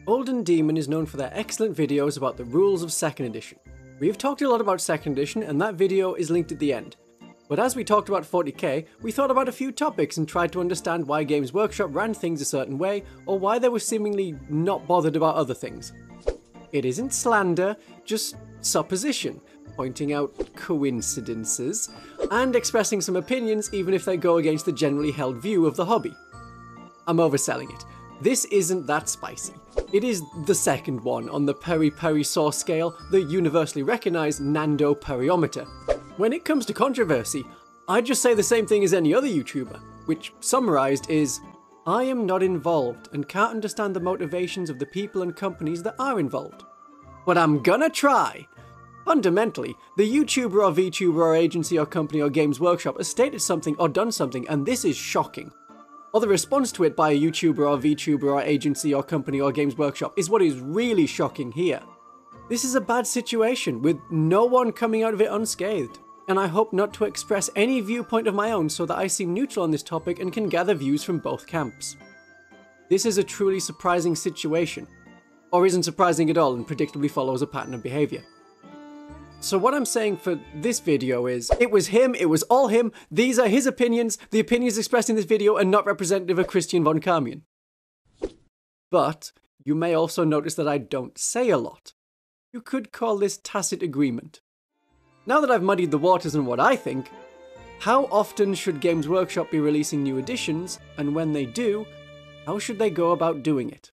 Olden Demon is known for their excellent videos about the rules of 2nd edition. We have talked a lot about 2nd edition and that video is linked at the end. But as we talked about 40k, we thought about a few topics and tried to understand why Games Workshop ran things a certain way, or why they were seemingly not bothered about other things. It isn't slander, just supposition, pointing out coincidences, and expressing some opinions even if they go against the generally held view of the hobby. I'm overselling it. This isn't that spicy. It is the second one on the peri-peri sauce scale, the universally recognised Nando periometer. When it comes to controversy, I'd just say the same thing as any other YouTuber, which summarised is, I am not involved and can't understand the motivations of the people and companies that are involved. But I'm gonna try! Fundamentally, the YouTuber or Vtuber or agency or company or Games Workshop has stated something or done something, and this is shocking. Or the response to it by a YouTuber or Vtuber or agency or company or Games Workshop is what is really shocking here. This is a bad situation, with no one coming out of it unscathed, and I hope not to express any viewpoint of my own so that I seem neutral on this topic and can gather views from both camps. This is a truly surprising situation, or isn't surprising at all and predictably follows a pattern of behaviour. So what I'm saying for this video is, it was him, it was all him, these are his opinions, the opinions expressed in this video are not representative of Christian von Carmian. But, you may also notice that I don't say a lot. You could call this tacit agreement. Now that I've muddied the waters on what I think, how often should Games Workshop be releasing new editions, and when they do, how should they go about doing it?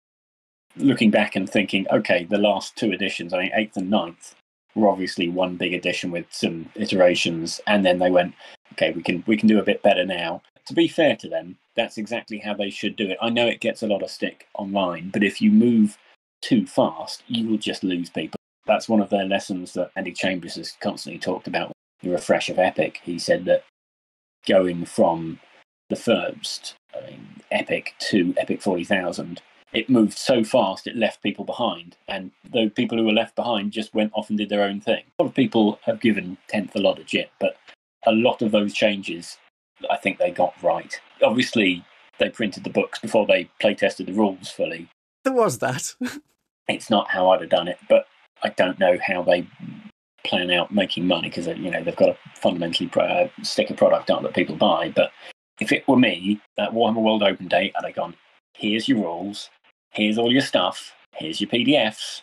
Looking back and thinking, okay, the last 2 editions, I think 8th and 9th, were obviously one big edition with some iterations, and then they went, okay, we can do a bit better now. To be fair to them, that's exactly how they should do it. I know it gets a lot of stick online, but if you move too fast, you will just lose people. That's one of their lessons that Andy Chambers has constantly talked about. The refresh of Epic, he said that going from the first Epic to Epic 40,000, it moved so fast it left people behind, and the people who were left behind just went off and did their own thing. A lot of people have given 10th a lot of shit, but a lot of those changes I think they got right. Obviously, they printed the books before they playtested the rules fully. There was that. It's not how I'd have done it, but I don't know how they plan out making money, because they've got to fundamentally stick a product out that people buy. But if it were me, that Warhammer World Open Day, I'd have gone, here's your rules, here's all your stuff, here's your PDFs,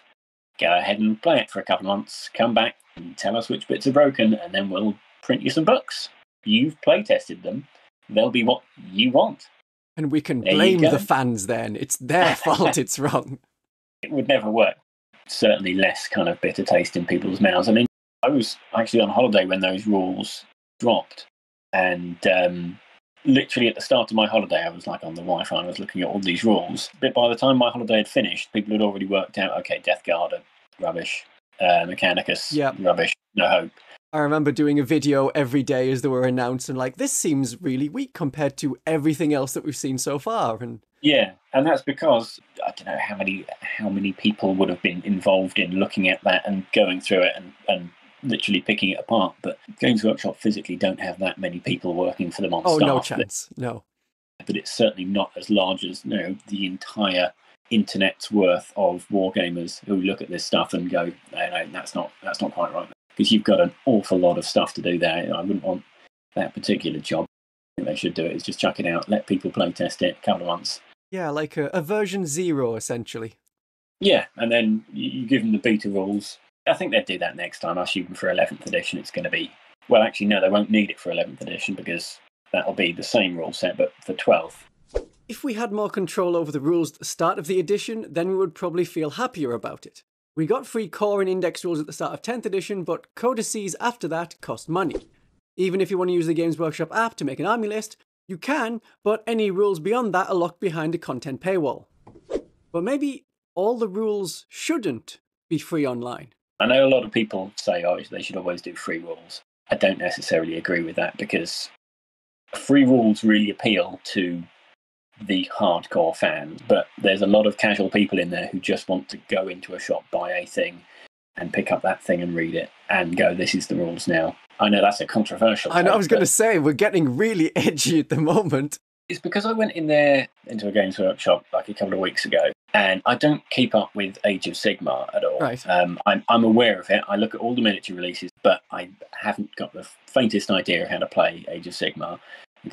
go ahead and play it for a couple of months, come back and tell us which bits are broken, and then we'll print you some books. You've playtested them, they'll be what you want. And we can blame the fans then, it's their fault it's wrong. It would never work. Certainly less kind of bitter taste in people's mouths. I mean, I was actually on holiday when those rules dropped, and literally at the start of my holiday, I was like on the Wi-Fi and I was looking at all these rules. But by the time my holiday had finished, people had already worked out, okay, Death Guard, rubbish, Mechanicus, rubbish, no hope. I remember doing a video every day as they were announced and like, this seems really weak compared to everything else that we've seen so far. And yeah, and that's because I don't know how many people would have been involved in looking at that and going through it and literally picking it apart. But Games Workshop physically don't have that many people working for them on staff. Oh, no chance, no. But it's certainly not as large as the entire internet's worth of wargamers who look at this stuff and go, no, that's not quite right. Because you've got an awful lot of stuff to do there. I wouldn't want that particular job. I think they should do it is just chuck it out, let people play test it a couple of months. Yeah, like a version 0, essentially. Yeah, and then you give them the beta rules. I think they'd do that next time. I assume for 11th edition it's going to be... Well, actually, no, they won't need it for 11th edition because that'll be the same rule set, but for 12th. If we had more control over the rules at the start of the edition, then we would probably feel happier about it. We got free core and index rules at the start of 10th edition, but codices after that cost money. Even if you want to use the Games Workshop app to make an army list, you can, but any rules beyond that are locked behind a content paywall. But maybe all the rules shouldn't be free online. I know a lot of people say, they should always do free rules. I don't necessarily agree with that because free rules really appeal to the hardcore fans, but there's a lot of casual people in there who just want to go into a shop, buy a thing, and pick up that thing and read it and go, this is the rules now. I know that's a controversial I know, I was going to say, we're getting really edgy at the moment. It's because I went into a Games Workshop like a couple of weeks ago, And I don't keep up with Age of Sigmar at all. Right. I'm aware of it. I look at all the miniature releases, but I haven't got the faintest idea of how to play Age of Sigmar.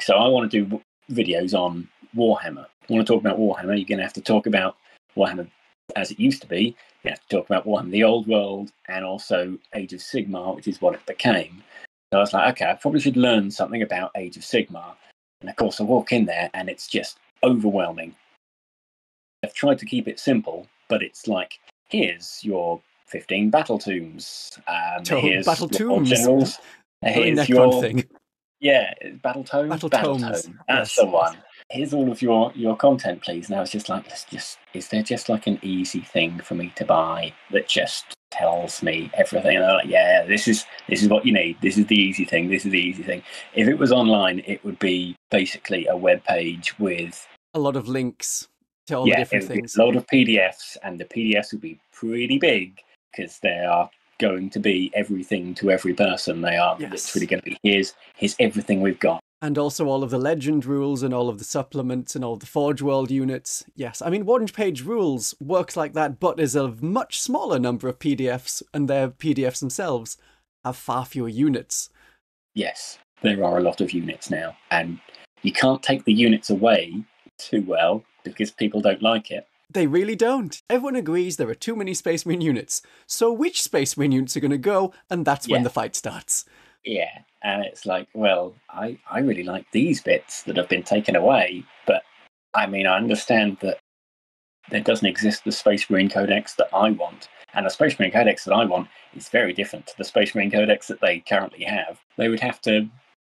So I want to do videos on Warhammer. If you want to talk about Warhammer, you're going to have to talk about Warhammer as it used to be. You have to talk about Warhammer the Old World and also Age of Sigmar, which is what it became. So I was like, okay, I probably should learn something about Age of Sigmar. And of course, I walk in there and it's just overwhelming. I've tried to keep it simple, but it's like, here's your 15 battle tombs. Here's battle your tombs. generals. Here's your thing. Yeah, battle tome. Battle tomes. That's the one. Here's all of your content, please. And I was just like, is there just like an easy thing for me to buy that just tells me everything? And they're like, yeah, this is what you need. This is the easy thing. This is the easy thing. If it was online, it would be basically a web page with a lot of links to all the different things. A lot of PDFs, and the PDFs would be pretty big because they are going to be everything to every person. They are literally going to be here's everything we've got. And also all of the legend rules and all of the supplements and all the Forge World units. Yes, I mean, One Page Rules works like that, but is a much smaller number of PDFs, and their PDFs themselves have far fewer units. Yes, there are a lot of units now, and you can't take the units away too well because people don't like it. They really don't. Everyone agrees there are too many Space Marine units. So which Space Marine units are going to go? And that's when the fight starts. Yeah, and it's like, well, I really like these bits that have been taken away, but I mean, I understand that there doesn't exist the Space Marine Codex that I want, and the Space Marine Codex that I want is very different to the Space Marine Codex that they currently have. They would have to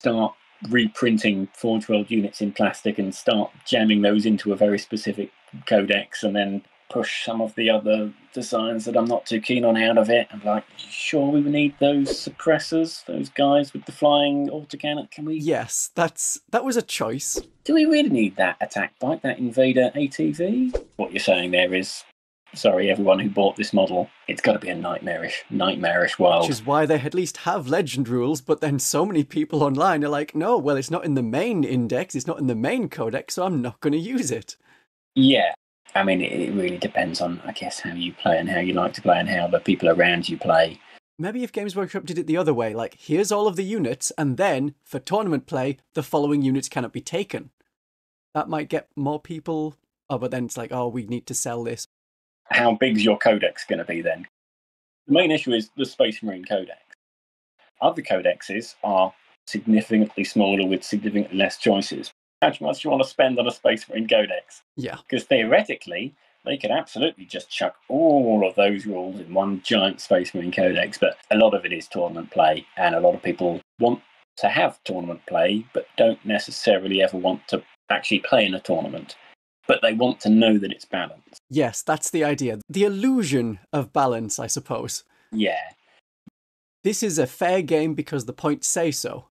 start reprinting Forge World units in plastic and start jamming those into a very specific codex, and then push some of the other designs that I'm not too keen on out of it. I'm like, sure, we need those suppressors, those guys with the flying autocannon. Can we? Yes, that was a choice. Do we really need that attack bike, that Invader ATV? What you're saying there is, sorry, everyone who bought this model, it's got to be a nightmarish world. Which is why they at least have legend rules, but then so many people online are like, no, well, it's not in the main index, it's not in the main codex, so I'm not going to use it. Yeah. I mean, it really depends on, I guess, how you play and how you like to play and how the people around you play. Maybe if Games Workshop did it the other way, like, here's all of the units, and then, for tournament play, the following units cannot be taken. That might get more people... Oh, but then it's like, oh, we need to sell this. How big's your codex going to be then? The main issue is the Space Marine Codex. Other codexes are significantly smaller with significantly less choices. How much do you want to spend on a Space Marine Codex? Yeah. Because theoretically, they could absolutely just chuck all of those rules in one giant Space Marine Codex, but a lot of it is tournament play, and a lot of people want to have tournament play, but don't necessarily ever want to actually play in a tournament. But they want to know that it's balanced. Yes, that's the idea. The illusion of balance, I suppose. Yeah. This is a fair game because the points say so.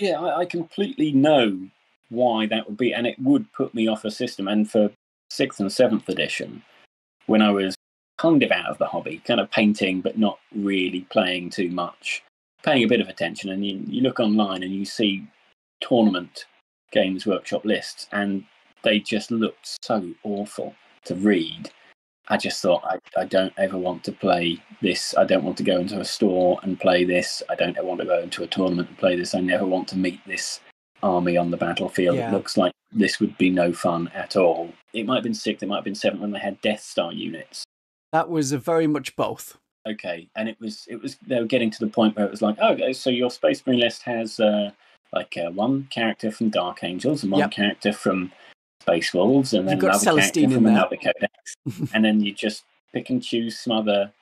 Yeah, I completely know why that would be, and it would put me off a system. And for 6th and 7th edition, when I was kind of out of the hobby, kind of painting but not really playing too much, paying a bit of attention, and you look online and you see tournament Games Workshop lists, and they just looked so awful to read. I just thought, I don't ever want to play this. I don't want to go into a store and play this. I don't ever want to go into a tournament and play this. I never want to meet this army on the battlefield. Yeah. It looks like this would be no fun at all. It might have been 6th, it might have been 7th when they had Death Star units. That was very much both. Okay, and it was they were getting to the point where it was like, okay, so your Space Marine list has one character from Dark Angels and one character from Space Wolves, and then another character from another codex. And then you just pick and choose some other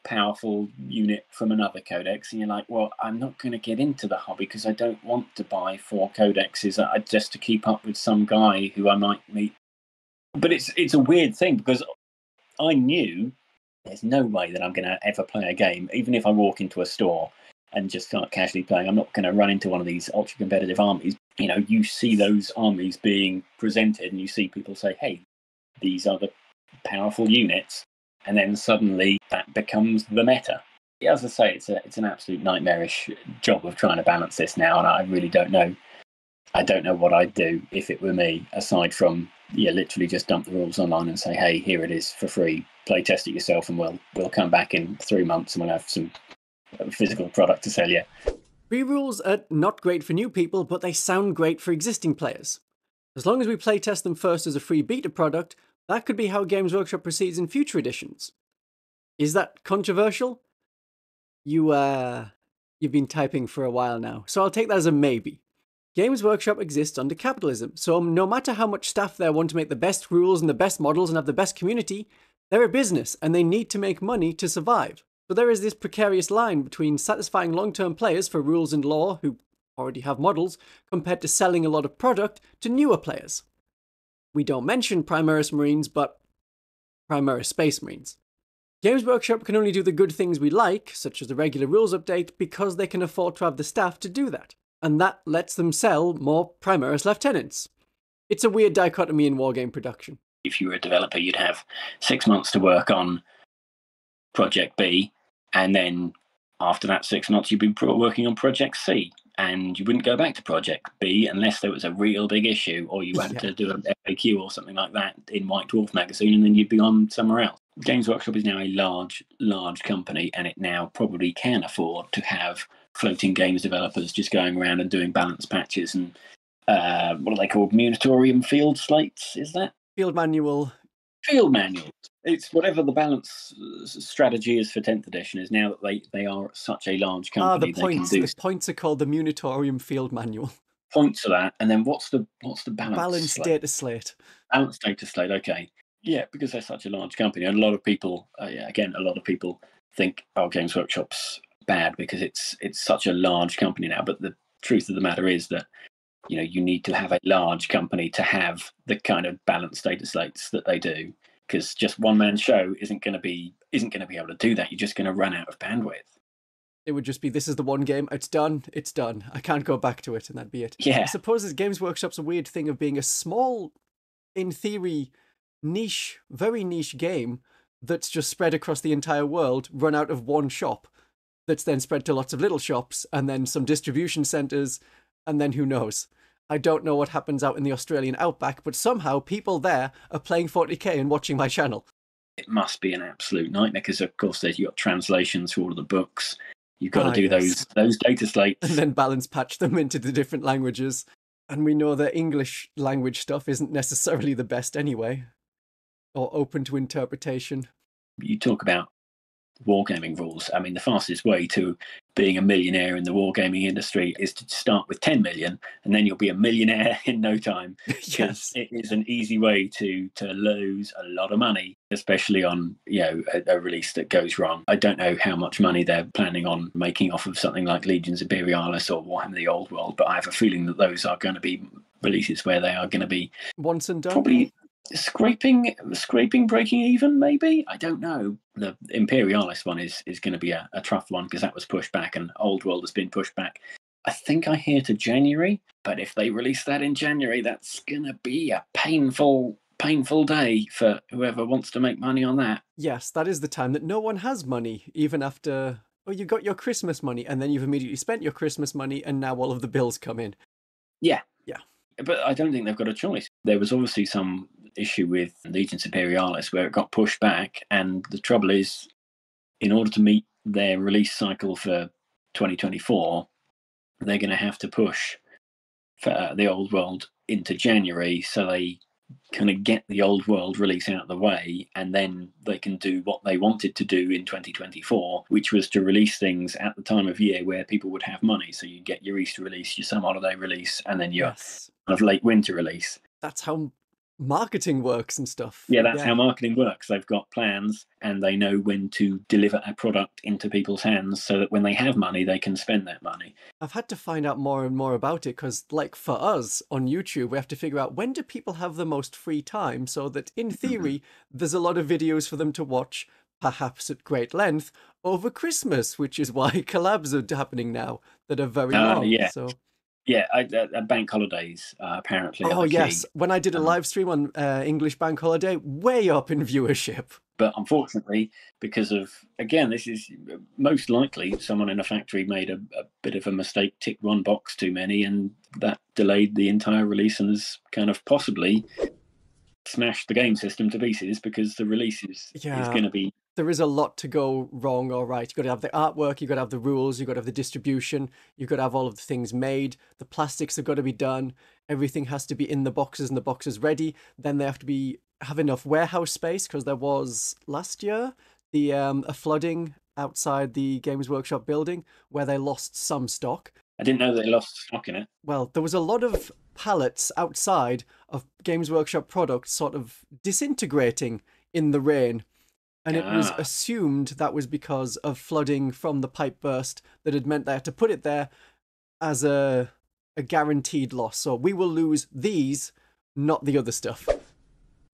powerful unit from another codex, and you're like, well, I'm not going to get into the hobby because I don't want to buy 4 codexes just to keep up with some guy who I might meet. But it's a weird thing because I knew there's no way that I'm going to ever play a game, even if I walk into a store and just start casually playing. I'm not going to run into one of these ultra competitive armies. You know, you see those armies being presented and you see people say, hey, these are the powerful units. And then suddenly that becomes the meta. As I say, it's an absolute nightmarish job of trying to balance this now, and I really don't know. I don't know what I'd do if it were me, aside from literally just dump the rules online and say, hey, here it is for free. Play test it yourself, and we'll come back in 3 months and we'll have some physical product to sell you. Free rules are not great for new people, but they sound great for existing players. As long as we playtest them first as a free beta product, that could be how Games Workshop proceeds in future editions. Is that controversial? You've been typing for a while now, so I'll take that as a maybe. Games Workshop exists under capitalism, so no matter how much staff there want to make the best rules and the best models and have the best community, they're a business and they need to make money to survive. So there is this precarious line between satisfying long-term players for rules and lore who already have models, compared to selling a lot of product to newer players. We don't mention Primaris Marines, but Primaris Space Marines. Games Workshop can only do the good things we like, such as the regular rules update, because they can afford to have the staff to do that. And that lets them sell more Primaris Lieutenants. It's a weird dichotomy in wargame production. If you were a developer, you'd have 6 months to work on Project B, and then after that 6 months, you'd be working on Project C. And you wouldn't go back to Project B unless there was a real big issue, or you had to do an FAQ or something like that in White Dwarf magazine, and then you'd be on somewhere else. Games Workshop is now a large company, and it now probably can afford to have floating games developers just going around and doing balance patches and what are they called? Munitorium field slates, is that? Field manual. Field manuals. It's whatever the balance strategy is for 10th edition is now that they are such a large company. The points are called the Munitorium Field Manual. Points of that, and then what's the balance? Balance data slate. Balance data slate. Okay, yeah, because they're such a large company, and a lot of people, a lot of people think, oh, Games Workshop's bad because it's such a large company now. But the truth of the matter is that you need to have a large company to have the kind of balance data slates that they do. Because just one man show isn't going to be able to do that. You're just going to run out of bandwidth. It would just be, this is the one game, it's done. I can't go back to it, and that'd be it. Yeah. I suppose as Games Workshop's a weird thing of being a small, in theory, niche, very niche game that's just spread across the entire world, run out of one shop, that's then spread to lots of little shops, and then some distribution centres, and then who knows. I don't know what happens out in the Australian outback, but somehow people there are playing 40k and watching my channel. It must be an absolute nightmare because, of course, you've got translations for all of the books. You've got to do those data slates. And then balance patch them into the different languages. And we know that English language stuff isn't necessarily the best anyway, or open to interpretation. You talk about wargaming rules. I mean, the fastest way to being a millionaire in the wargaming industry is to start with 10 million, and then you'll be a millionaire in no time. Yes. It is an easy way to lose a lot of money, especially on a release that goes wrong. I don't know how much money they're planning on making off of something like Legions Imperialis or Warhammer the Old World, but I have a feeling that those are going to be releases where they are going to be once and done. Probably scraping, breaking even, maybe. I don't know. The Imperialis one is going to be a tough one because that was pushed back, and Old World has been pushed back. I think I hear to January, but if they release that in January, that's going to be a painful day for whoever wants to make money on that. Yes, that is the time that no one has money, even after you got your Christmas money, and then you've immediately spent your Christmas money, and now all of the bills come in. Yeah. Yeah. But I don't think they've got a choice. There was obviously some issue with Legions Imperialis where it got pushed back, and the trouble is, in order to meet their release cycle for 2024, they're going to have to push for the Old World into January so they kind of get the Old World release out of the way, and then they can do what they wanted to do in 2024, which was to release things at the time of year where people would have money. So you get your Easter release, your summer holiday release, and then your kind of late winter release. That's how marketing works and stuff. Yeah, that's how marketing works. They've got plans and they know when to deliver a product into people's hands so that when they have money, they can spend that money. I've had to find out more and more about it because, like, for us on YouTube, we have to figure out when do people have the most free time so that, in theory, there's a lot of videos for them to watch, perhaps at great length, over Christmas, which is why collabs are happening now that are very long. Yeah. So. Yeah, bank holidays apparently. Oh, yes. When I did a live stream on English Bank Holiday, way up in viewership. But unfortunately, because of, again, this is most likely someone in a factory made a bit of a mistake, ticked one box too many, and that delayed the entire release and has kind of possibly smash the game system to pieces because the release is going to be... There is a lot to go wrong or right. You've got to have the artwork, you've got to have the rules, you've got to have the distribution, you've got to have all of the things made, the plastics have got to be done, everything has to be in the boxes and the boxes ready. Then they have to have enough warehouse space, because there was last year a flooding outside the Games Workshop building where they lost some stock. I didn't know they lost stock in it. Well, there was a lot of pallets outside of Games Workshop products sort of disintegrating in the rain. And it was assumed that was because of flooding from the pipe burst that had meant they had to put it there as a guaranteed loss. So we will lose these, not the other stuff.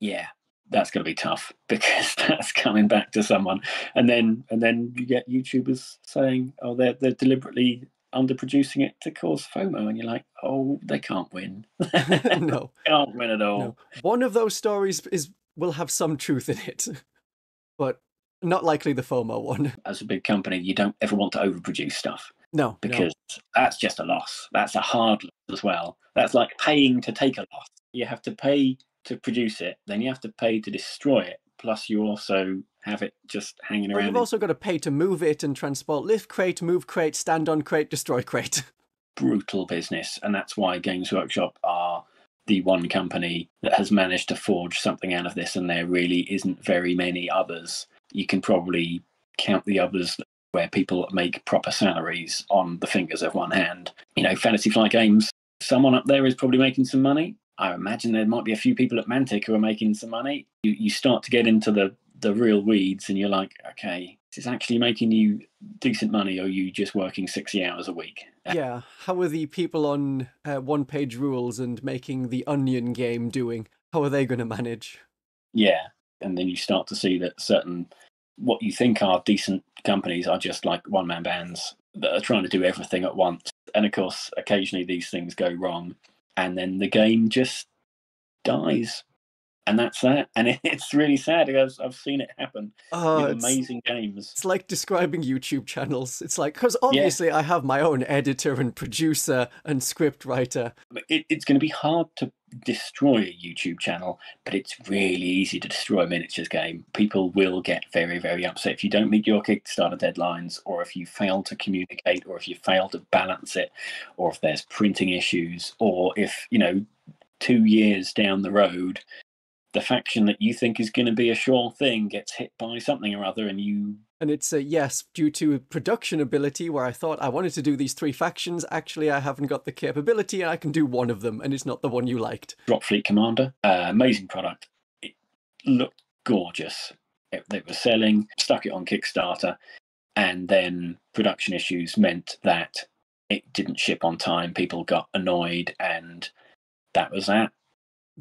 Yeah, that's going to be tough, because that's coming back to someone. And then you get YouTubers saying, oh, they're deliberately underproducing it to cause FOMO. And you're like, oh, they can't win. No. Can't win at all. No. One of those stories will have some truth in it. But not likely the FOMO one. As a big company, you don't ever want to overproduce stuff. No. Because that's just a loss. That's a hard loss as well. That's like paying to take a loss. You have to pay to produce it, then you have to pay to destroy it. Plus you also have it just hanging around. You've also got to pay to move it and transport. Lift crate, move crate, stand on crate, destroy crate. Brutal business. And that's why Games Workshop are the one company that has managed to forge something out of this, and there really isn't very many others. You can probably count the others where people make proper salaries on the fingers of one hand. You know, Fantasy Flight Games, someone up there is probably making some money. I imagine there might be a few people at Mantic who are making some money. You start to get into the real weeds, and you're like, okay, is this actually making you decent money, or are you just working 60 hours a week? Yeah, how are the people on one-page rules and making the Onion game doing? How are they going to manage? Yeah, and then you start to see that certain, what you think are decent companies are just like one-man bands that are trying to do everything at once. And of course, occasionally these things go wrong, and then the game just dies. And that's that. And it's really sad, because I've seen it happen with amazing games. It's like describing YouTube channels. It's like, because obviously I have my own editor and producer and script writer. It's going to be hard to destroy a YouTube channel, but it's really easy to destroy a miniatures game. People will get very, very upset if you don't meet your Kickstarter deadlines, or if you fail to communicate, or if you fail to balance it, or if there's printing issues, or if, 2 years down the road, the faction that you think is going to be a sure thing gets hit by something or other, and it's due to production ability, where I thought I wanted to do these 3 factions. Actually, I haven't got the capability, and I can do one of them, and it's not the one you liked. Drop Fleet Commander, amazing product. It looked gorgeous. They were selling, stuck it on Kickstarter, and then production issues meant that it didn't ship on time. People got annoyed, and that was that.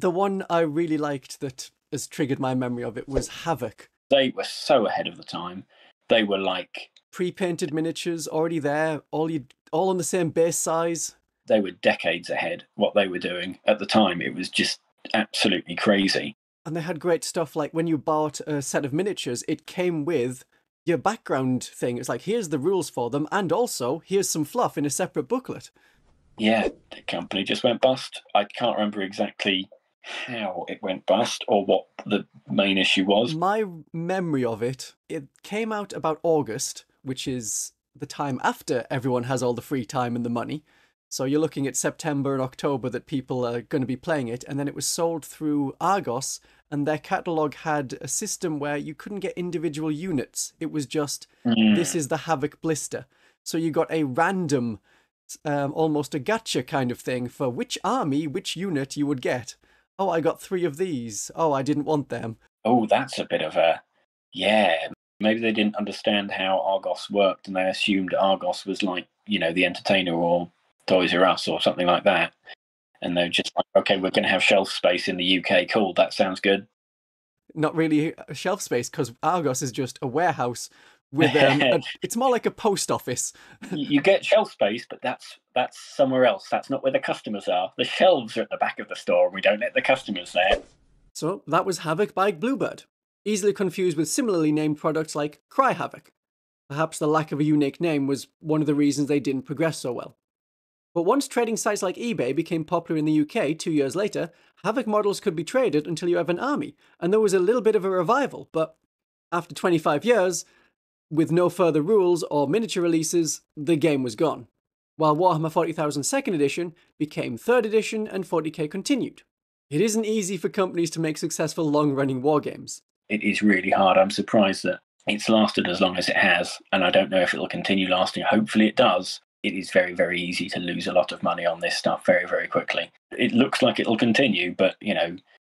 The one I really liked that has triggered my memory of it was Havok. They were so ahead of the time. They were like pre-painted miniatures already there, all on the same base size. They were decades ahead what they were doing at the time. It was just absolutely crazy. And they had great stuff, like when you bought a set of miniatures, it came with your background thing. It's like, here's the rules for them, and also here's some fluff in a separate booklet. Yeah, the company just went bust. I can't remember exactly how it went bust or what the main issue was. My memory of it came out about August, which is the time after everyone has all the free time and the money. So you're looking at September and October that people are going to be playing it. And then it was sold through Argos, and their catalogue had a system where you couldn't get individual units. It was just, this is the Havok blister. So you got a random, almost a gacha kind of thing for which army, which unit you would get. Oh, I got 3 of these. Oh, I didn't want them. Oh, that's a bit of a... Yeah, maybe they didn't understand how Argos worked, and they assumed Argos was like, the Entertainer or Toys R Us or something like that. And they're just like, okay, we're going to have shelf space in the UK. Cool, that sounds good. Not really a shelf space, because Argos is just a warehouse with it's more like a post office. You get shelf space, but that's somewhere else. That's not where the customers are. The shelves are at the back of the store, and we don't let the customers there. So that was Havok by Bluebird, easily confused with similarly named products like Cry Havok. Perhaps the lack of a unique name was one of the reasons they didn't progress so well. But once trading sites like eBay became popular in the UK 2 years later, Havok models could be traded until you have an army, and there was a little bit of a revival, but after 25 years, with no further rules or miniature releases, the game was gone. While Warhammer 40,000 2nd edition became 3rd edition and 40k continued. It isn't easy for companies to make successful long-running wargames. It is really hard. I'm surprised that it's lasted as long as it has, and I don't know if it'll continue lasting. Hopefully it does. It is very, very easy to lose a lot of money on this stuff very, very quickly. It looks like it'll continue, but,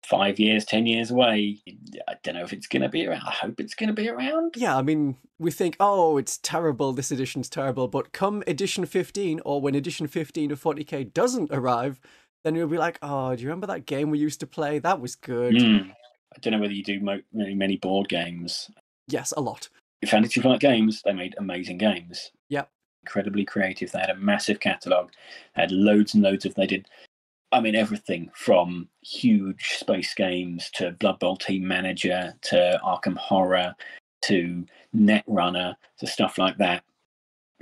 5 years, 10 years away, I don't know if it's going to be around. I hope it's going to be around. Yeah, I mean, we think, oh, it's terrible, this edition's terrible, but come edition 15, or when edition 15 of 40k doesn't arrive, then you'll be like, oh, do you remember that game we used to play? That was good. I don't know whether you do many board games. Yes, a lot. Fantasy Flight Games, they made amazing games. Yep. Incredibly creative. They had a massive catalogue, had loads and loads of, everything from huge space games to Blood Bowl Team Manager to Arkham Horror to Netrunner to stuff like that.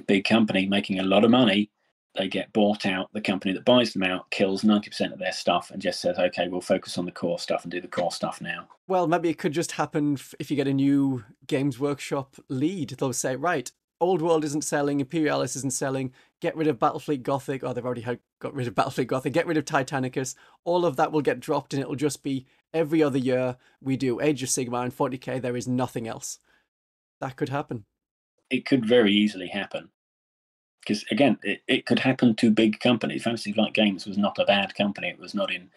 Big company making a lot of money. They get bought out. The company that buys them out kills 90% of their stuff and just says, okay, we'll focus on the core stuff and do the core stuff now. Well, maybe it could just happen if you get a new Games Workshop lead. They'll say, right, Old World isn't selling, Imperialis isn't selling, get rid of Battlefleet Gothic, they've already got rid of Battlefleet Gothic, get rid of Titanicus, all of that will get dropped and it'll just be every other year we do Age of Sigmar and 40k, there is nothing else. That could happen. It could very easily happen. Because, again, it could happen to big companies. Fantasy Flight Games was not a bad company. It was not in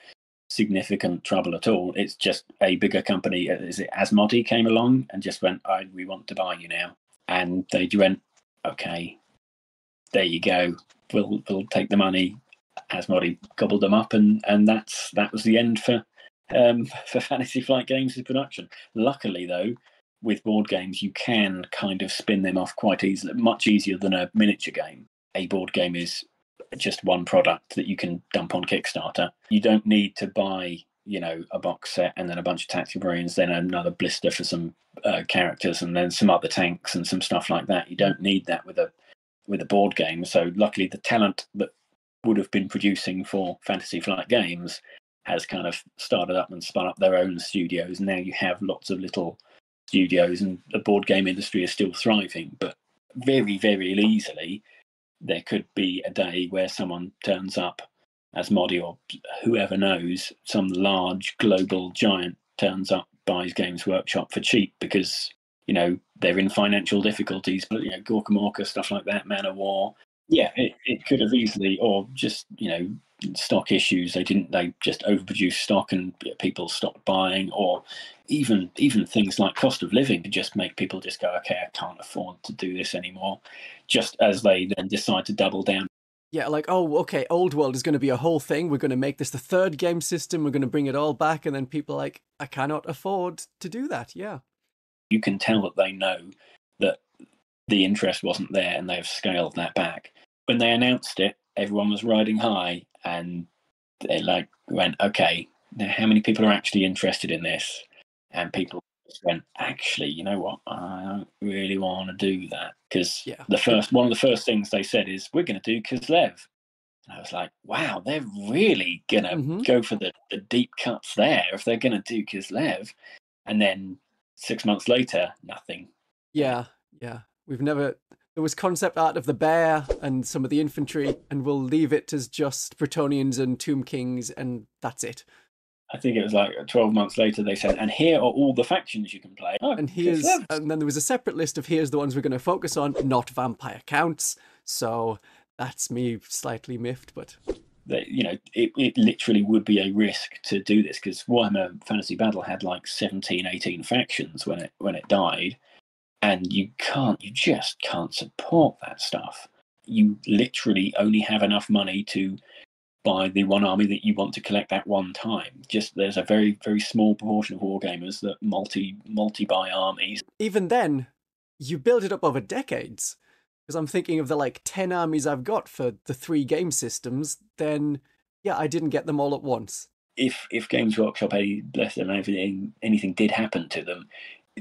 significant trouble at all. It's just a bigger company. Is it Asmodee came along and just went, we want to buy you now. And they went, okay, there you go. We'll take the money. Asmodee gobbled them up, and that was the end for Fantasy Flight Games' production. Luckily, though, with board games, you can kind of spin them off quite easily, much easier than a miniature game. A board game is just one product that you can dump on Kickstarter. You don't need to buy, a box set and then a bunch of tactical marines, then another blister for some characters, and then some other tanks and some stuff like that. You don't need that with a board game. So luckily, the talent that would have been producing for Fantasy Flight Games has kind of started up and spun up their own studios. Now you have lots of little studios, and the board game industry is still thriving, but very, very easily there could be a day where someone turns up, Asmodee or whoever knows, some large global giant turns up, buys Games Workshop for cheap because they're in financial difficulties, but Gorka Morka, stuff like that, Man of War. Yeah, it could have easily, or just stock issues. They just overproduced stock and people stopped buying, or even things like cost of living could just make people just go, okay, I can't afford to do this anymore, just as they then decide to double down. Yeah, like, oh, okay, Old World is going to be a whole thing. We're going to make this the 3rd game system. We're going to bring it all back. And then people are like, I cannot afford to do that. Yeah. You can tell that they know that the interest wasn't there and they've scaled that back. When they announced it, everyone was riding high and they went, okay, now how many people are actually interested in this? And people just went, actually, you know what? I don't really want to do that. Because one of the first things they said is, we're going to do 𝐃𝐽𝐬. And I was like, wow, they're really going to go for the deep cuts there if they're going to do 𝐃𝐽𝐬. And then 6 months later, nothing. Yeah. There was concept art of the bear and some of the infantry, and we'll leave it as just Bretonnians and Tomb Kings, and that's it. I think it was like 12 months later they said, and here are all the factions you can play. And then there was a separate list of here's the ones we're going to focus on, not vampire counts. So that's me slightly miffed, but it literally would be a risk to do this, because Warhammer Fantasy Battle had like 17, 18 factions when it died. And you just can't support that stuff. You literally only have enough money to buy the one army that you want to collect at one time. There's a very, very small proportion of wargamers that multi-buy armies. Even then, you build it up over decades. Because I'm thinking of the 10 armies I've got for the 3 game systems, then yeah, I didn't get them all at once. If Games Workshop, bless them, anything did happen to them,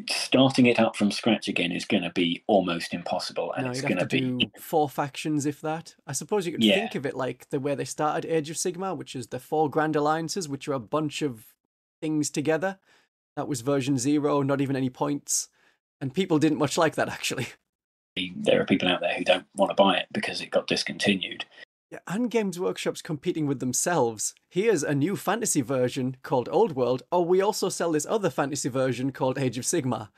starting it up from scratch again is going to be almost impossible, and No, it's you'd going have to to be do 4 factions, if that. I suppose you could think of it like the way they started Age of Sigmar, which is the 4 Grand Alliances, which are a bunch of things together. That was version 0, not even any points. And people didn't much like that, actually. There are people out there who don't want to buy it because it got discontinued. Yeah, and Games Workshop's competing with themselves. Here's a new fantasy version called Old World. Oh, we also sell this other fantasy version called Age of Sigmar.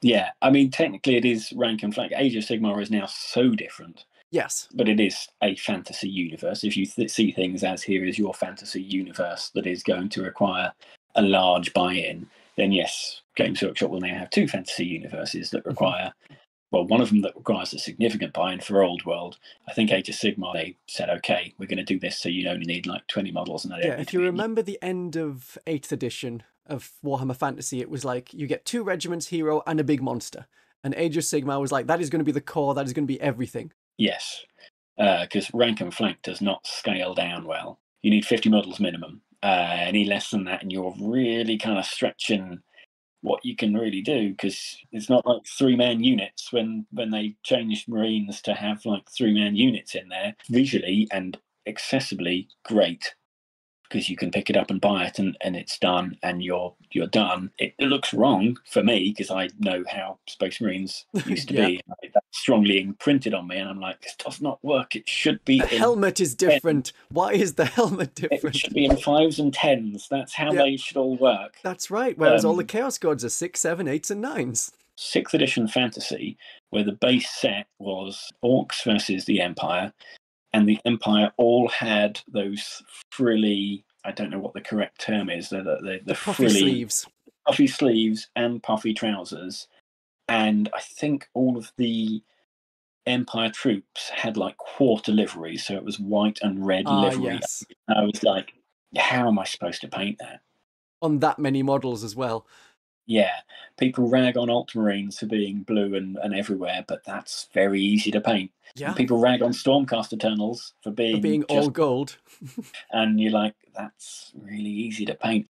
Yeah, I mean, technically it is rank and flank. Age of Sigmar is now so different. Yes. But it is a fantasy universe. If you see things as here is your fantasy universe that is going to require a large buy-in, then yes, Games Workshop will now have 2 fantasy universes that require, well, one of them that requires a significant buy-in for Old World. I think Age of Sigmar, they said, okay, we're going to do this so you only need like 20 models. And yeah, if you remember the end of 8th edition of Warhammer Fantasy, it was like you get 2 regiments, hero, and a big monster. And Age of Sigmar was like, that is going to be the core, that is going to be everything. Yes, because rank and flank does not scale down well. You need 50 models minimum. Any less than that, and you're really kind of stretching what you can really do, because it's not like 3-man units when they changed Marines to have like 3-man units in there. Visually and accessibly great, because you can pick it up and buy it, and it's done, and you're done. It looks wrong for me because I know how Space Marines used to be. That's strongly imprinted on me, and I'm like, this does not work. It should be. The helmet is different. Why is the helmet different? It should be in 5s and 10s. That's how they should all work. That's right. Whereas all the Chaos Gods are 6, 7, 8s, and 9s. 6th edition Fantasy, where the base set was Orcs versus the Empire, and the Empire all had those frilly, I don't know what the correct term is, the puffy frilly sleeves. Puffy sleeves and puffy trousers. And I think all of the Empire troops had like quarter liveries, so it was white and red livery. Yes. I was like, how am I supposed to paint that? On that many models as well. Yeah, people rag on Ultramarines for being blue and everywhere, but that's very easy to paint. Yeah. And people rag on Stormcast Eternals for being all gold. And you're like, that's really easy to paint.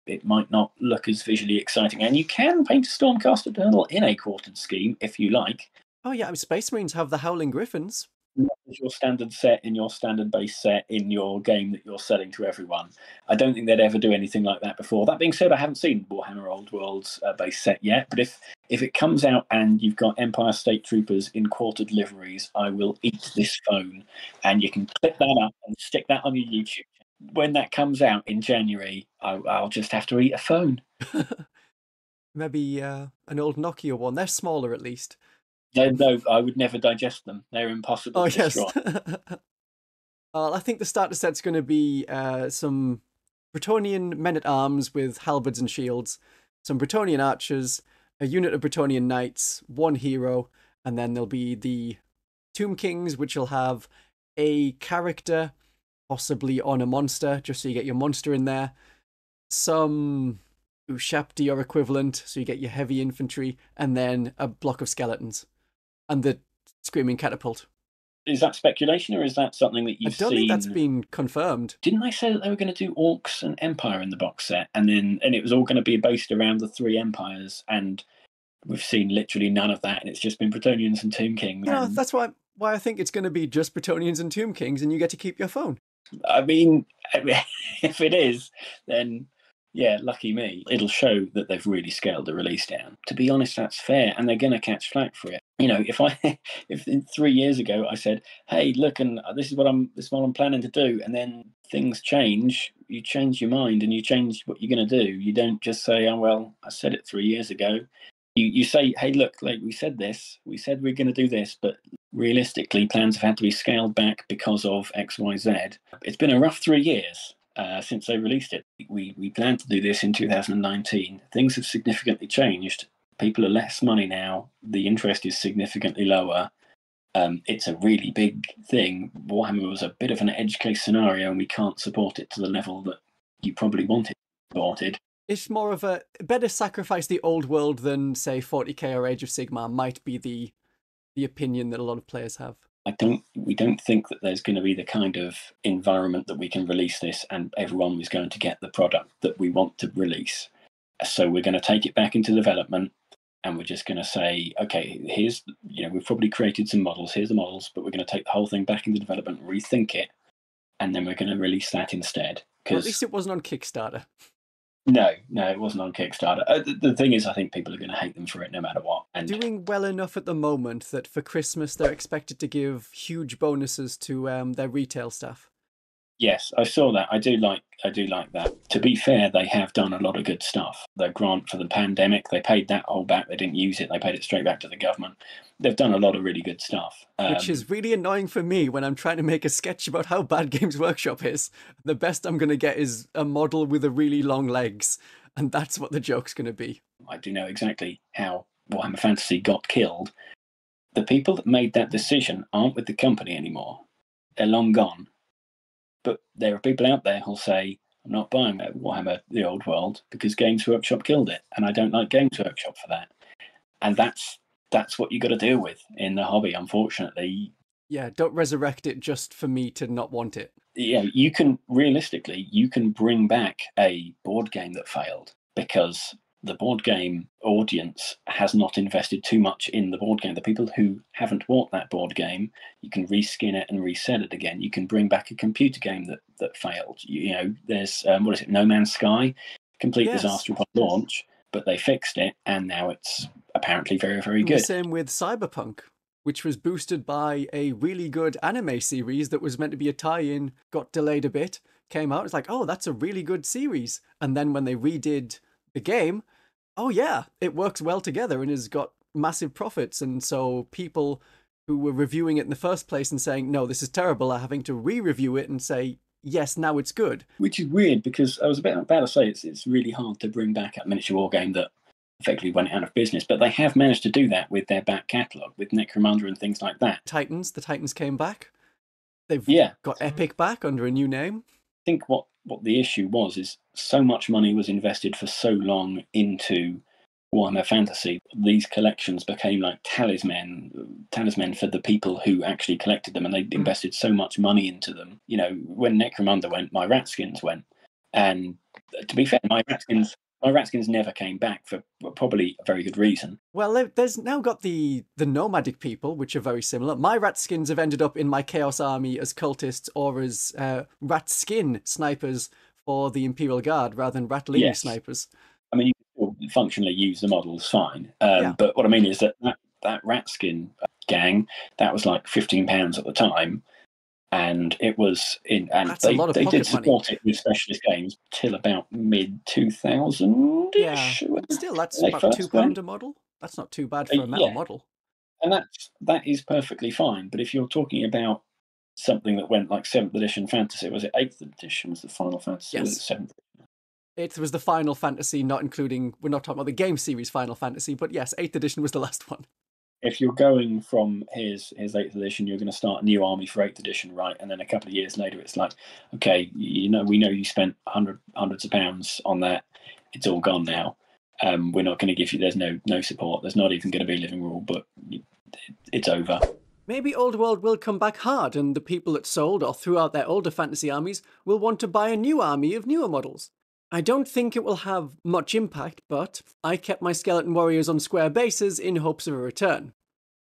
It might not look as visually exciting. And you can paint a Stormcast Eternal in a quartered scheme if you like. Oh yeah, Space Marines have the Howling Griffins. Not as your standard set in your standard base set in your game that you're selling to everyone. I don't think they'd ever do anything like that before. That being said, I haven't seen Warhammer Old World's base set yet, but if it comes out and you've got Empire State Troopers in quartered liveries, I will eat this phone, and you can clip that up and stick that on your YouTube. When that comes out in January, I'll just have to eat a phone. Maybe an old Nokia one. They're smaller at least. No, I would never digest them. They're impossible to destroy. I think the starter set's going to be some Bretonnian men-at-arms with halberds and shields, some Bretonnian archers, a unit of Bretonnian knights, 1 hero, and then there'll be the Tomb Kings, which will have a character, possibly on a monster, just so you get your monster in there, some Ushapti or equivalent, so you get your heavy infantry, and then a block of skeletons. And the Screaming Catapult. Is that speculation, or is that something that you've seen? I don't think that's been confirmed. Didn't they say that they were going to do Orcs and Empire in the box set, and it was all going to be based around the 3 empires, and we've seen literally none of that, and it's just been Bretonnians and Tomb Kings. Yeah, that's why I think it's going to be just Bretonnians and Tomb Kings, and you get to keep your phone. I mean, if it is, then yeah, lucky me. It'll show that they've really scaled the release down. To be honest, that's fair, and they're going to catch flack for it. You know, if 3 years ago I said, "Hey, look, and this is what I'm planning to do," and then things change, you change your mind and you change what you're going to do. You don't just say, "Oh well, I said it 3 years ago." You say, "Hey, look, like we said this, we said we're going to do this, but realistically, plans have had to be scaled back because of X, Y, Z." It's been a rough 3 years. Since they released it. We planned to do this in 2019. Things have significantly changed. People are less money now. The interest is significantly lower. It's a really big thing. Warhammer was a bit of an edge case scenario, and we can't support it to the level that you probably want it supported. It's more of a better sacrifice the old world than, say, 40k or Age of Sigmar might be the opinion that a lot of players have. We don't think that there's going to be the kind of environment that we can release this and everyone is going to get the product that we want to release. So we're going to take it back into development, and we're just going to say, okay, here's, we've probably created some models, here's the models, but we're going to take the whole thing back into development, rethink it, and then we're going to release that instead. Well, at least it wasn't on Kickstarter. No, it wasn't on Kickstarter. The thing is, I think people are going to hate them for it no matter what. And doing well enough at the moment that for Christmas they're expected to give huge bonuses to their retail staff. Yes, I saw that. I do like that. To be fair, they have done a lot of good stuff. The grant for the pandemic, they paid that all back. They didn't use it. They paid it straight back to the government. They've done a lot of really good stuff. Which is really annoying for me when I'm trying to make a sketch about how bad Games Workshop is. The best I'm going to get is a model with a really long legs, and that's what the joke's going to be. I do know exactly how Warhammer Fantasy got killed. The people that made that decision aren't with the company anymore. They're long gone. But there are people out there who'll say, I'm not buying Warhammer the Old World because Games Workshop killed it, and I don't like Games Workshop for that. And that's what you got to deal with in the hobby, unfortunately. Yeah, don't resurrect it just for me to not want it. Yeah, you can bring back a board game that failed because the board game audience has not invested too much in the board game. The people who haven't bought that board game, you can reskin it and resell it again. You can bring back a computer game that failed. There's No Man's Sky, complete disaster upon launch, but they fixed it, and now it's apparently very, very good. The same with Cyberpunk, which was boosted by a really good anime series that was meant to be a tie-in, got delayed a bit, came out. It's like, oh, that's a really good series. And then when they redid the game, oh yeah, it works well together and has got massive profits. And so people who were reviewing it in the first place and saying, no, this is terrible, are having to re-review it and say, yes, now it's good. Which is weird, because I was about to say it's really hard to bring back a miniature war game that effectively went out of business, but they have managed to do that with their back catalogue, with Necromunda and things like that. The Titans came back. They've got Epic back under a new name. I think what the issue was is so much money was invested for so long into Warhammer Fantasy. These collections became like talisman for the people who actually collected them, and they invested so much money into them. When Necromunda went, my Ratskins went. And to be fair, my Ratskins never came back for probably a very good reason. Well, there's now got the nomadic people, which are very similar. My Ratskins have ended up in my Chaos Army as cultists or as Ratskin snipers for the Imperial Guard rather than Ratling snipers. I mean, you can functionally use the models fine. But what I mean is that Ratskin gang, that was like £15 at the time. And it was they did support it with specialist games till about mid-2000. Yeah, still, that's about £2 a model. That's not too bad for a metal model. And that is perfectly fine. But if you're talking about something that went like 7th edition fantasy, was it 8th edition was the Final Fantasy? Yes. Was it 7th? 8th was the Final Fantasy, we're not talking about the game series Final Fantasy, but yes, 8th edition was the last one. If you're going from here's 8th edition, you're going to start a new army for 8th edition, right? And then a couple of years later, it's like, okay, we know you spent hundreds of pounds on that. It's all gone now. We're not going to give you. There's no support. There's not even going to be a living rule book. It's over. Maybe Old World will come back hard, and the people that sold or threw out their older fantasy armies will want to buy a new army of newer models. I don't think it will have much impact, but I kept my skeleton warriors on square bases in hopes of a return.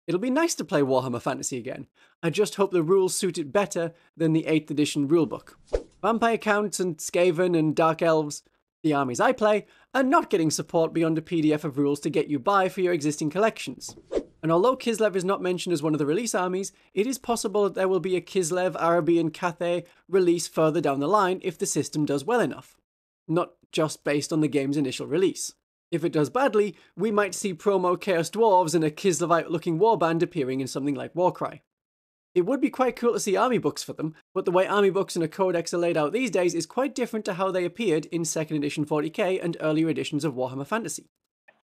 It'll be nice to play Warhammer Fantasy again. I just hope the rules suit it better than the 8th edition rulebook. Vampire Counts and Skaven and Dark Elves, the armies I play, are not getting support beyond a PDF of rules to get you by for your existing collections. And although Kislev is not mentioned as one of the release armies, it is possible that there will be a Kislev, Arabi and Cathay release further down the line if the system does well enough. Not just based on the game's initial release. If it does badly, we might see promo Chaos Dwarves and a Kislevite-looking warband appearing in something like Warcry. It would be quite cool to see army books for them, but the way army books and a codex are laid out these days is quite different to how they appeared in 2nd edition 40k and earlier editions of Warhammer Fantasy.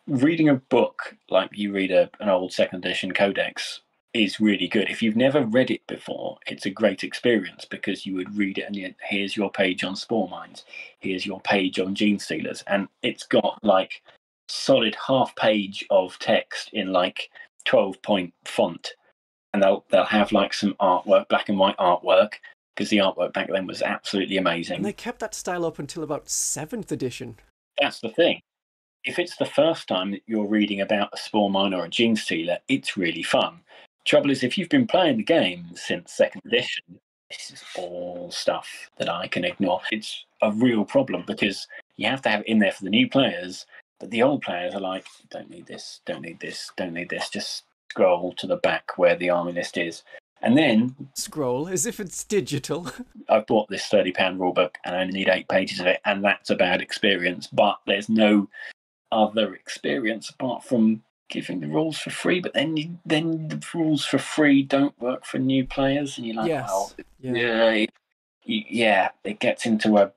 Reading a book like you read an old 2nd edition codex is really good. If you've never read it before, it's a great experience because you would read it and here's your page on Spore Mines, here's your page on Gene Stealers, and it's got like solid half page of text in like 12-point font, and they'll have like some artwork, black and white artwork, because the artwork back then was absolutely amazing. And they kept that style up until about 7th edition. That's the thing. if it's the first time that you're reading about a Spore Mine or a Gene Stealer, it's really fun. Trouble is, if you've been playing the game since second edition, this is all stuff that I can ignore. It's a real problem because you have to have it in there for the new players, but the old players are like, don't need this, don't need this, don't need this. Just scroll to the back where the army list is. And then... Scroll, as if it's digital. I've bought this £30 rulebook and I only need 8 pages of it, and that's a bad experience. But there's no other experience apart from giving the rules for free. But then the rules for free don't work for new players, and you're like, yes. well, yeah, it gets into a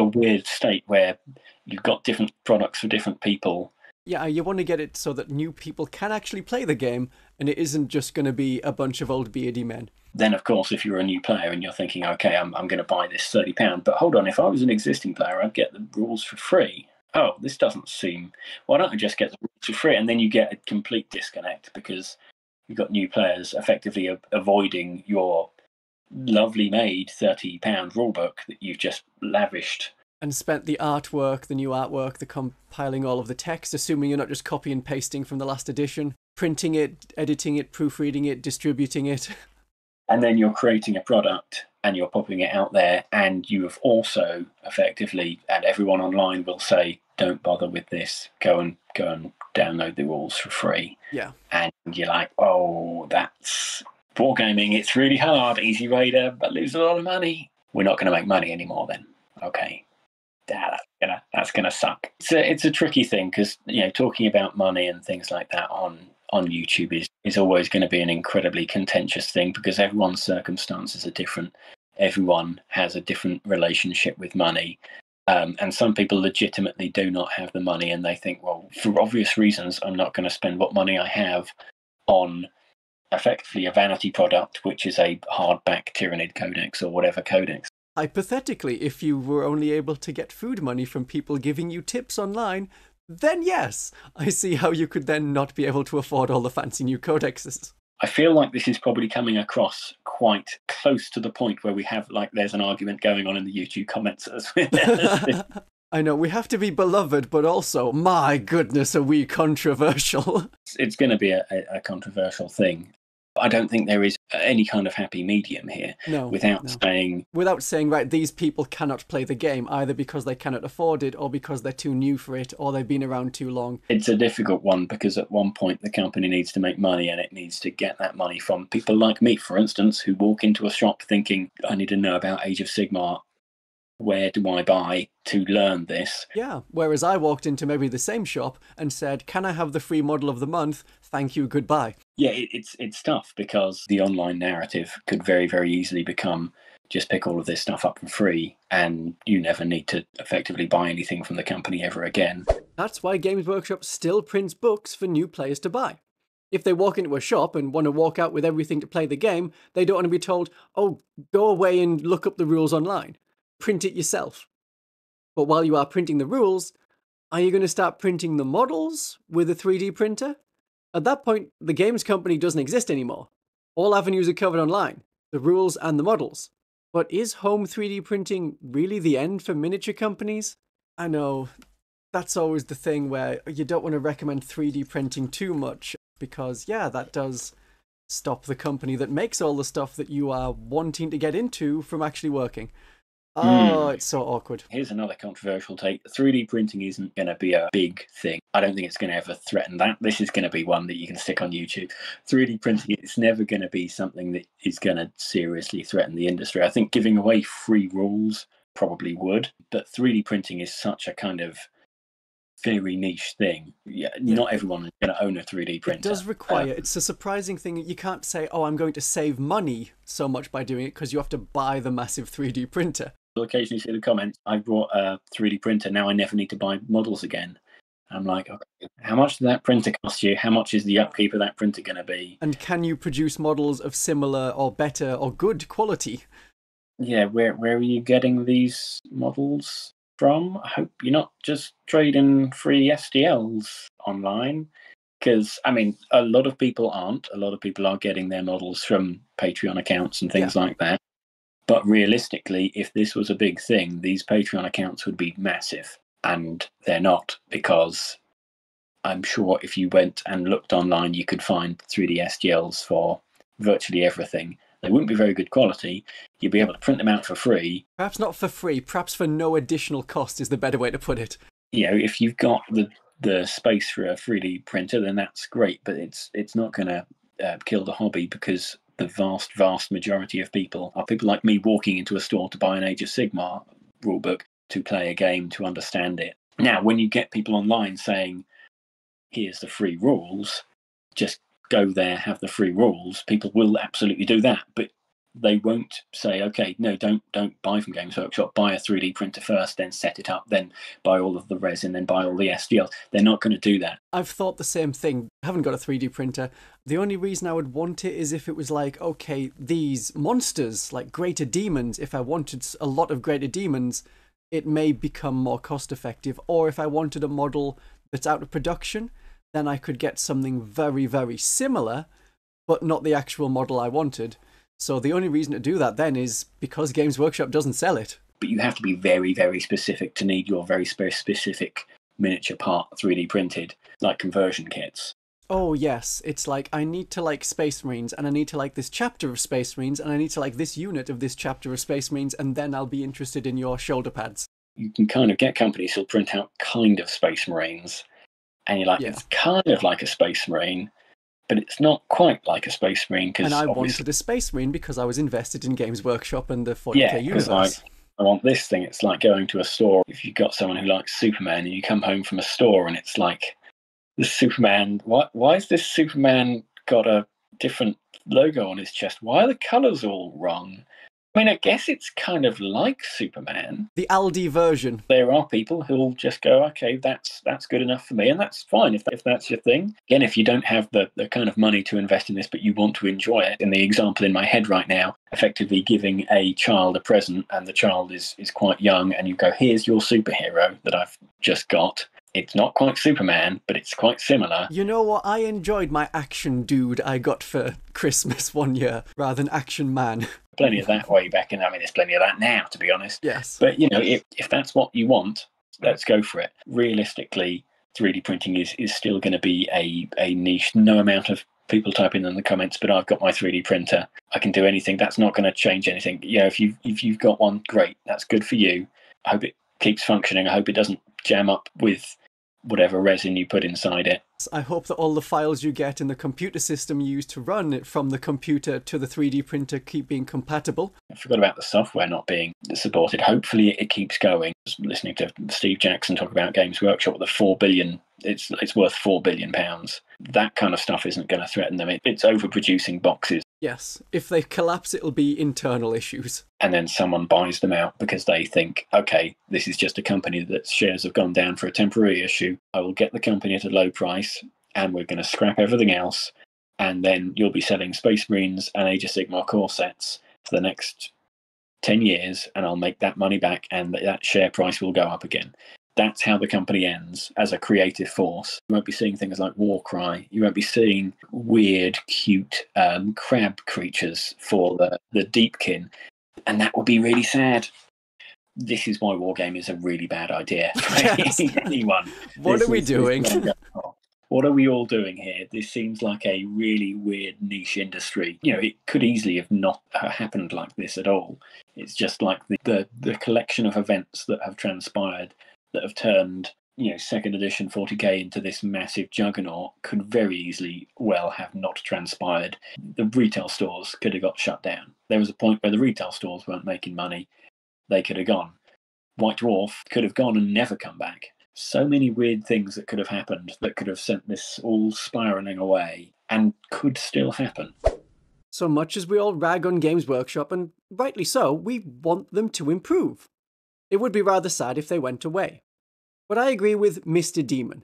weird state where you've got different products for different people. Yeah, you want to get it so that new people can actually play the game, and it isn't just going to be a bunch of old beardy men. Then, of course, if you're a new player and you're thinking, okay, I'm going to buy this £30, but hold on, if I was an existing player, I'd get the rules for free. Oh, this doesn't seem... Why don't I just get the rules for free? And then you get a complete disconnect because you've got new players effectively avoiding your lovely made £30 rulebook that you've just lavished. And spent the artwork, the new artwork, the compiling all of the text, assuming you're not just copy and pasting from the last edition, printing it, editing it, proofreading it, distributing it. And then you're creating a product and you're popping it out there, and you have also effectively, and everyone online will say, don't bother with this, go and download the rules for free. Yeah. And you're like, oh, that's wargaming, it's really hard, easy way to lose a lot of money. We're not going to make money anymore then. Okay. That's gonna suck. It's a tricky thing because talking about money and things like that on YouTube is always going to be an incredibly contentious thing because everyone's circumstances are different. Everyone has a different relationship with money, and some people legitimately do not have the money, and they think, well, for obvious reasons, I'm not going to spend what money I have on effectively a vanity product, which is a hardback Tyranid Codex or whatever Codex. Hypothetically, if you were only able to get food money from people giving you tips online, then yes, I see how you could then not be able to afford all the fancy new codexes. I feel like this is probably coming across quite close to the point where we have, there's an argument going on in the YouTube comments. I know, we have to be beloved, but also, my goodness, are we controversial? It's going to be a controversial thing. I don't think there is any kind of happy medium here. No, without saying, right, these people cannot play the game, either because they cannot afford it, or because they're too new for it, or they've been around too long. It's a difficult one, because at one point the company needs to make money, and it needs to get that money from people like me, for instance, who walk into a shop thinking, I need to know about Age of Sigmar. Where do I buy to learn this? Yeah, whereas I walked into maybe the same shop and said, can I have the free model of the month? Thank you, goodbye. Yeah, it's tough because the online narrative could very, very easily become just pick all of this stuff up for free and you never need to effectively buy anything from the company ever again. That's why Games Workshop still prints books for new players to buy. If they walk into a shop and want to walk out with everything to play the game, they don't want to be told, oh, go away and look up the rules online. Print it yourself. But while you are printing the rules, are you going to start printing the models with a 3D printer? At that point, the games company doesn't exist anymore. All avenues are covered online, the rules and the models. But is home 3D printing really the end for miniature companies? I know, that's always the thing where you don't want to recommend 3D printing too much, because yeah, that does stop the company that makes all the stuff that you are wanting to get into from actually working. Oh, it's so awkward. Here's another controversial take. 3D printing isn't going to be a big thing. I don't think it's going to ever threaten that. This is going to be one that you can stick on YouTube. 3D printing, it's never going to be something that is going to seriously threaten the industry. I think giving away free rules probably would, but 3D printing is such a kind of very niche thing. Yeah, not everyone is going to own a 3D printer. It does require, it's a surprising thing. You can't say, oh, I'm going to save money so much by doing it, because you have to buy the massive 3D printer. You'll occasionally see the comments, I brought a 3D printer, now I never need to buy models again. I'm like, okay, how much did that printer cost you? How much is the upkeep of that printer going to be? And can you produce models of similar or better or good quality? Yeah, where are you getting these models from? I hope you're not just trading free STLs online. Because, I mean, a lot of people aren't. A lot of people are getting their models from Patreon accounts and things like that. But realistically, if this was a big thing, these Patreon accounts would be massive. And they're not, because I'm sure if you went and looked online, you could find 3D STLs for virtually everything. They wouldn't be very good quality. You'd be able to print them out for free. Perhaps not for free, perhaps for no additional cost is the better way to put it. You know, if you've got the space for a 3D printer, then that's great, but it's not going to kill the hobby, because the vast majority of people are people like me walking into a store to buy an Age of Sigmar rulebook, to play a game, to understand it. Now, when you get people online saying, here's the free rules, just go there, have the free rules, people will absolutely do that, but they won't say, okay, no, don't buy from Games Workshop, buy a 3D printer first, then set it up, then buy all of the resin, then buy all the STLs. They're not going to do that. I've thought the same thing. I haven't got a 3D printer. The only reason I would want it is if it was like, okay, these monsters, like greater demons, if I wanted a lot of greater demons, it may become more cost effective. Or if I wanted a model that's out of production, then I could get something very, very similar, but not the actual model I wanted. So the only reason to do that then is because Games Workshop doesn't sell it. But you have to be very, very specific to need your very specific miniature part 3D printed, like conversion kits. Oh yes, it's like, I need to like Space Marines, and I need to like this chapter of Space Marines, and I need to like this unit of this chapter of Space Marines, and then I'll be interested in your shoulder pads. You can kind of get companies who'll print out kind of Space Marines, and you're like, yeah, it's kind of like a Space Marine, but it's not quite like a Space Marine. And I wanted a Space Marine because I was invested in Games Workshop and the 40k universe. I want this thing. It's like going to a store. If you've got someone who likes Superman and you come home from a store and it's like, this Superman, why has this Superman got a different logo on his chest? Why are the colours all wrong? I mean, I guess it's kind of like Superman. The Aldi version. There are people who'll just go, okay, that's good enough for me, and that's fine if that's your thing. Again, if you don't have the kind of money to invest in this, but you want to enjoy it, in the example in my head right now, effectively giving a child a present, and the child is quite young, and you go, here's your superhero that I've just got. It's not quite Superman, but it's quite similar. You know what? I enjoyed my action dude I got for Christmas one year, rather than Action Man. Plenty of that way back in. I mean, there's plenty of that now, to be honest. Yes. But, you know, if that's what you want, let's go for it. Realistically, 3D printing is still going to be a niche. No amount of people typing in the comments, but I've got my 3D printer. I can do anything. That's not going to change anything. You know, if you've got one, great. That's good for you. I hope it keeps functioning. I hope it doesn't jam up with whatever resin you put inside it. I hope that all the files you get in the computer system you use to run it from the computer to the 3D printer keep being compatible. I forgot about the software not being supported. Hopefully it keeps going. Just listening to Steve Jackson talk about Games Workshop with the 4 billion, it's worth £4 billion. That kind of stuff isn't going to threaten them. It's overproducing boxes. Yes, if they collapse, it'll be internal issues. And then someone buys them out because they think, okay, this is just a company that shares have gone down for a temporary issue. I will get the company at a low price and we're going to scrap everything else. And then you'll be selling Space Marines and Age of Sigmar core sets for the next 10 years and I'll make that money back and that share price will go up again. That's how the company ends as a creative force. You won't be seeing things like Warcry. You won't be seeing weird, cute crab creatures for the Deepkin. And that will be really sad. This is why Wargame is a really bad idea for anyone. What are we doing? What are we all doing here? This seems like a really weird niche industry. You know, it could easily have not happened like this at all. It's just like the collection of events that have transpired that have turned, you know, second edition 40k into this massive juggernaut could very easily well have not transpired. The retail stores could have got shut down. There was a point where the retail stores weren't making money. They could have gone. White Dwarf could have gone and never come back. So many weird things that could have happened that could have sent this all spiralling away and could still happen. So much as we all rag on Games Workshop, and rightly so, we want them to improve. It would be rather sad if they went away. But I agree with Mr. Demon.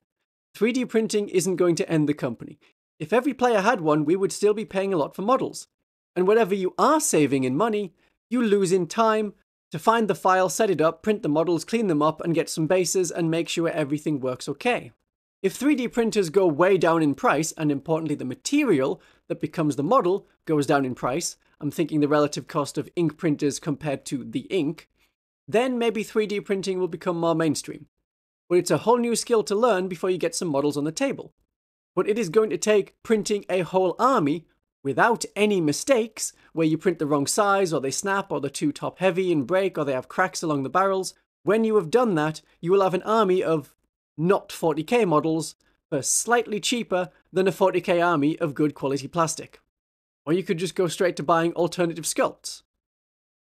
3D printing isn't going to end the company. If every player had one, we would still be paying a lot for models. And whatever you are saving in money, you lose in time to find the file, set it up, print the models, clean them up, and get some bases and make sure everything works okay. If 3D printers go way down in price, and importantly the material that becomes the model goes down in price, I'm thinking the relative cost of ink printers compared to the ink, then maybe 3D printing will become more mainstream. but it's a whole new skill to learn before you get some models on the table. But it is going to take printing a whole army without any mistakes, where you print the wrong size, or they snap, or they're too top heavy and break, or they have cracks along the barrels. When you have done that, you will have an army of not 40k models for slightly cheaper than a 40k army of good quality plastic. Or you could just go straight to buying alternative sculpts.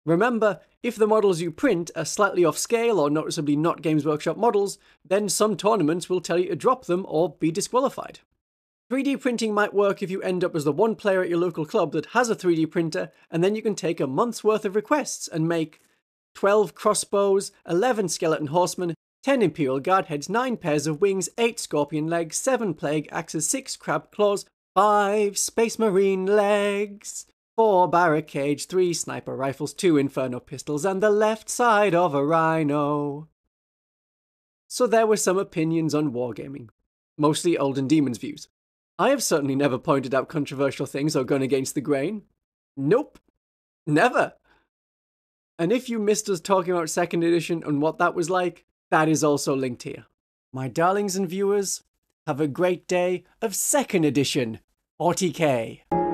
Remember, if the models you print are slightly off scale or noticeably not Games Workshop models, then some tournaments will tell you to drop them or be disqualified. 3D printing might work if you end up as the one player at your local club that has a 3D printer, and then you can take a month's worth of requests and make 12 crossbows, 11 skeleton horsemen, 10 imperial guard heads, 9 pairs of wings, 8 scorpion legs, 7 plague axes, 6 crab claws, 5 space marine legs, 4 barricades, 3 sniper rifles, 2 inferno pistols, and the left side of a rhino. So there were some opinions on wargaming, mostly Olden Demon's views. I have certainly never pointed out controversial things or gone against the grain. Nope. Never. And if you missed us talking about 2nd edition and what that was like, that is also linked here. My darlings and viewers, have a great day of 2nd edition 40k.